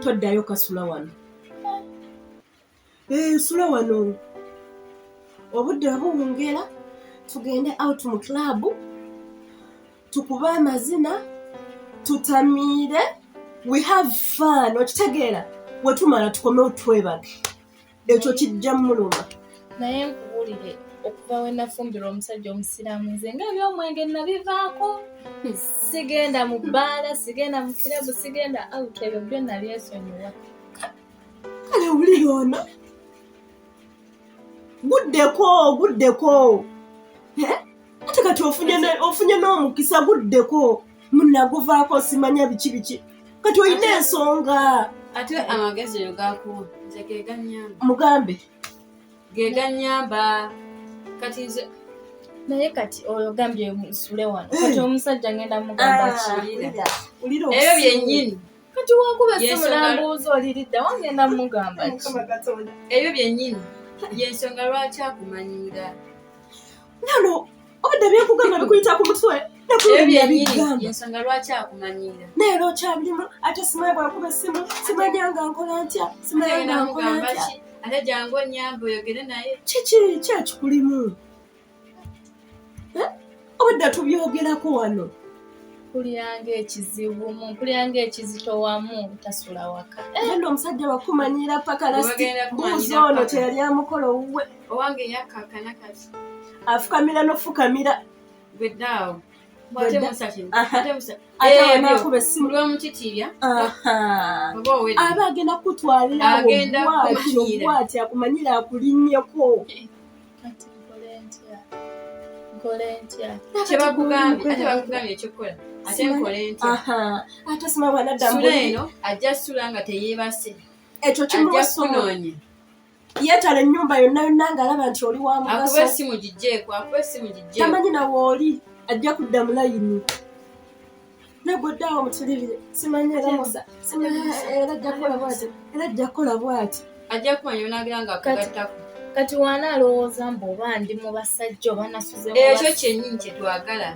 toddayo kasula wano. Sula wano. Obudde buwungera tugende out mu club tukuba amazina tutamiire we have fun okitegeera wetumala tukomewo twebage ekyo kijja muluma naye nkubuulire okuva we nafumbirwa omusajja omusiraamu nze ng'ebyomwenge nabivaako sigenda mu bbaala sigenda mu kirebu sigenda out ebyo byo nabyesonyiwa kale wulira ono guddeko ate kati ofunye n'omukisa guddeko munaguvaako simanya biki kati olina ensonga ate amagezi yo gakuwa nze geganyamba mugambe geganyamba kati nze naye kati oyo gambye musule wano kati omusajja ngenda mugamba ulira ebyo byennyini kati wakuba simulambuuza oliridda wangenda mugamba ebyo byennyini yensonga lwaki akumanyiira nano obadde byekugamba bikuyita ku mutwe yensonga lwaki akumanyiira naye lwokyabirimu ate simaye bwakuba essimu simanyanga nkola ntya ate jangu onyambe oyogere naye kiki kyekikulimu obadde tubyogerako wano kulyanga ekizibu kulyanga ekizitowamu tasula waka enda omusajja wakumanyiira paka lasitibuuzi ono teyali amukola owuwe owange yakakana kati afukamira nofukamira gwedaawo ate nakuba essimu lwomukitibya aba agenda kutwalirawo bwati akumanyira akulinnyeko nkole ntya kyebakugambye ekyokukola ate nkole ntya ate sima bwanaddamu sula eno ajja sula nga teyeebase ekyo kimuwasonoonye yeetala ennyumba yonna ng'alaba nti oli wa mugaso akuba essimu gijjeeko tamanyi nawe oli ajja kudda mu layini negweddaawo mutulirire simanyi era ajja kukola bw'ati ajja kumanya onagira nga akugattako kati waana alowooza mbu oba ndi mu basajja oba nasuze ekyo kyennyini kye twagala